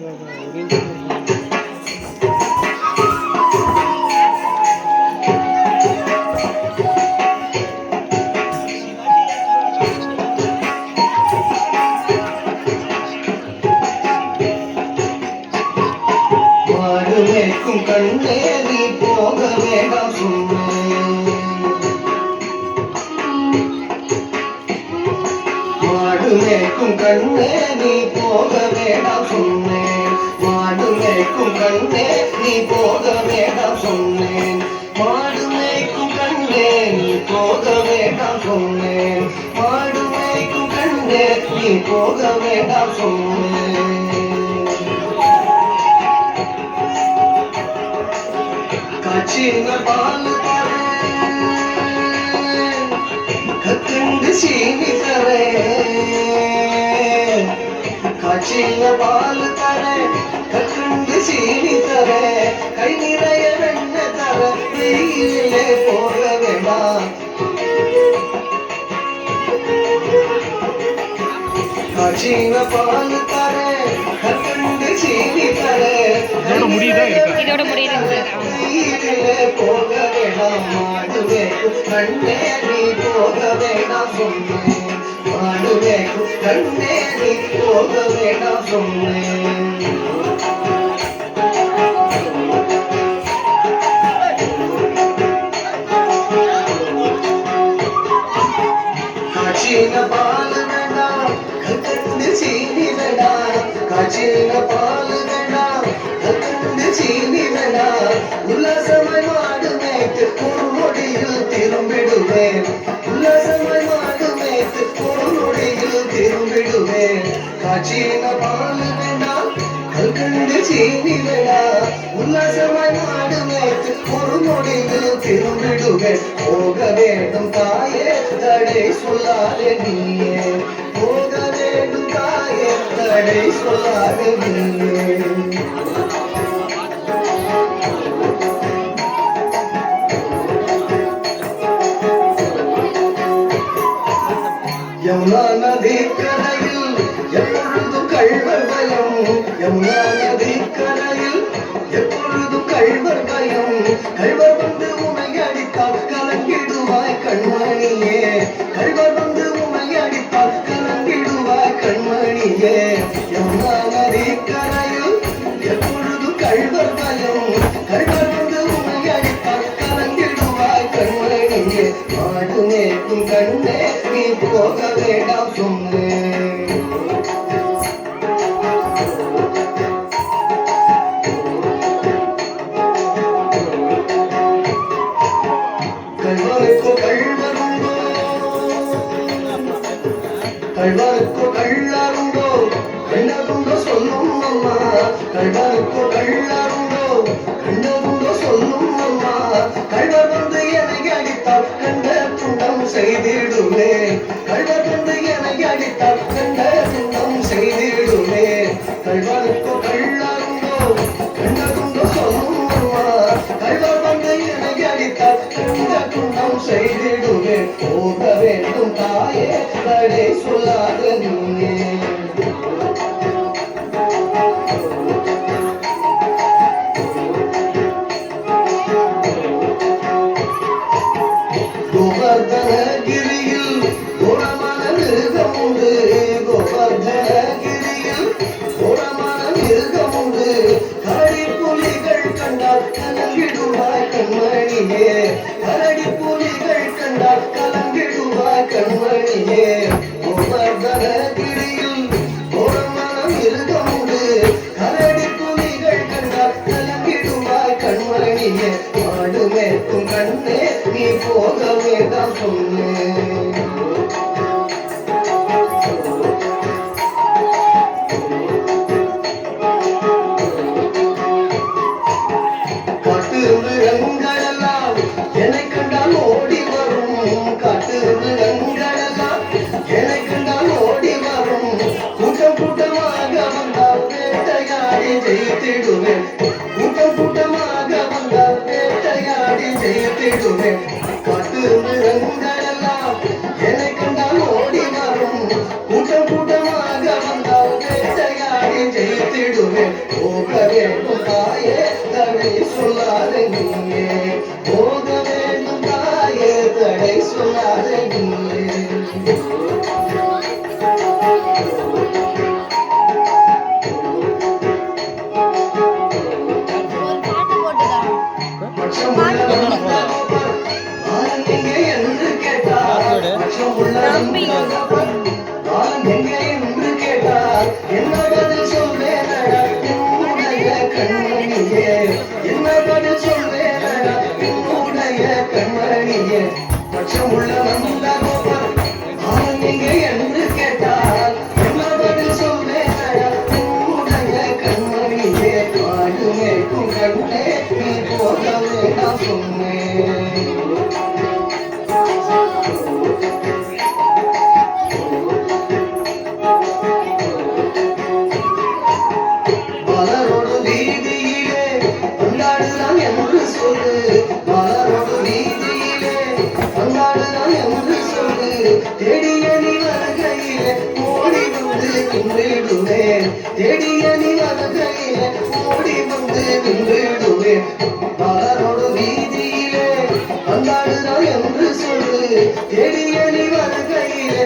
மேற்கும் கண்ணே நீ போக வேண்டாம் சொன்னேன். மாடு மேற்கும் கண்ணே நீ போக வேண்டாம் சொன்னேன். மாடு மேற்கும் கண்ணே நீ போக வேண்டாம் சொன்னேன். மாடு மேய்க்கும் கண்ணே நீ போக வேண்டாம் சொன்னேன். மாடு மேய்க்கும் கண்ணே நீ போக வேண்டாம் சொன்னேன். காய்ச்சின பால் தரேன், கத்துண்டு சீனி தரேன். காய்ச்சின பால் தரேன், கத்துண்டு சீனி தரேன். கை நிறைய வெண்ணெய் தர, வெயிலே போக வேண்டாம். காய்ச்சின பால் தரேன், கத்துண்டு சீனி தரேன். இதோட முடியுதா போக வேண்டாம். மாடு மேய்க்கும் கண்ணே நீ போக வேண்டாம் சொன்னேன். மாடு மேய்க்கும் கண்ணே நீ போக வேண்டாம் சொன்னேன். காய்ச்சின பால் வேண்டாம், கற்கண்டு சீனி வேண்டாம். காய்ச்சின பால் வேண்டாம், கற்கண்டு சீனி வேண்டாம். உல்லாசமாய் மாடு மேய்த்து ஒரு நொடியில் திரும்பிடுவேன். உல்லாசமாய் மாடு மேய்த்து ஒரு நொடியில் திரும்பிடுவேன். காய்ச்சின பால் வேண்டாம், கற்கண்டு சீனி வேண்டாம். உல்லாசமாய் மாடு மேய்த்து ஒரு நொடியில் திரும்பிடுவேன். போக வேண்டும் தாயே, தடை சொல்லாதே நீயே. போக வேண்டும் தாயே, தடை சொல்லாதே நீயே. யமுனா நதி கரையில் எப்பொழுதும் கள்வர் பயம். யமுனா நதி கரையில் எப்பொழுதும் கள்வர் பயம். கள்வர் வந்து உமை அடித்தால் கலங்கிடுவாய் கண்மணியே. கள்வர் வந்து உமை அடித்தால் கலங்கிடுவாய் கண்மணியே. யமுனா நதி கரையில் எப்பொழுதும் கள்வர் பயம். கள்வர் வந்து உமை அடித்தால் கலங்கிடுவாய் கண்மணியே. மாடு மேய்க்கும் கண்ணே நீ போக வேண்டாம் சொன்னேன். கள்வனுக்கோ கள்வருண்டோ, கள்வனுக்கோ கள்ளருண்டோ, கண்ணதுண்டோ சொல்லும் அம்மா. கள்வனுக்கோ கள்ளருண்டோ, கண்ணதுண்டோ சொல்லும் அம்மா. கள்வர் வந்து என்னை அடித்தால் கண்ட துண்டம் செய்திடுவேன். கள்வர் வந்து என்னை அடித்தால் கண்ட துண்டம் செய்திடுவேன். கள்வனுக்கோ கள்ளருண்டோ, கண்ணதுண்டோ சொல்லும் அம்மா. கள்வர் வந்து என்னை அடித்தால் கண்ட துண்டம் செய்திடுவேன். போக வேண்டும் தாயே, தடை சொல்லாத நீயே. கோவர்தனகிரியில் கோரமான மிருகம் உண்டு. கோவர்தனகிரியில் கோரமான மிருகம் உண்டு. கரடி புலிகள் கண்டால் கலங்கிடுவாய் கண்மணியே. கரடி புலிகள் கண்டால் கலங்கிடுவாய் கண்மணியே. கோவர்தனகிரியில் கோரமான மிருகம் உண்டு. கரடி புலிகள் கண்டால் கலங்கிடுவாய் கண்மணியே. மாடு மேற்கும் கண்ணே நீ போக வேண்டாம் சொன்னேன். காட்டு மிருகங்களெல்லாம் என்னை கண்டால் ஓடி வரும். காட்டு மிருகங்களெல்லாம் என்னை கண்டால் ஓடி வரும். கூட்டம் கூட்டமாக வந்தால் வேட்டையாடி ஜெயித்திடுவேன். கூட்டம் கூட்டமாக வந்தால் வேட்டையாடி ஜெயித்திடுவேன். காட்டு மிருகங்களெல்லாம் என்னை கண்டால் ஓடி வரும். கூட்டம் கூட்டமாக வந்தால் வேட்டையாடி ஜெயித்திடுவேன். வருவேன் போக வேண்டும் தாயே தடை சொல்லாத நீயே போக வேண்டும் தாயே தடை சொல்லாத நீயே என்ன பதில் சொல்வேனடா என்னுடைய கண்மணியே என்ன பதில் சொல்வேனடா என்னுடைய கண்மணியே பட்சமுள்ள வந்த கோபம் நான் எங்கே என்று கேட்டால் என்ன பதில் சொல்வேனடா என்னுடைய கண்மணியே ஆடுமே கண்ணே நீ போகவே நான் சொன்னேன் தேடிய நீ வருகையிலே ஓடி வந்து நின்றிடுவேன் தேடிய நீ வருகையிலே ஓடி வந்து நின்றிடுவேன் மலரோடு வீதியிலே வந்தாடுதான் என்று சொல்லு தேடிய நீ வருகையிலே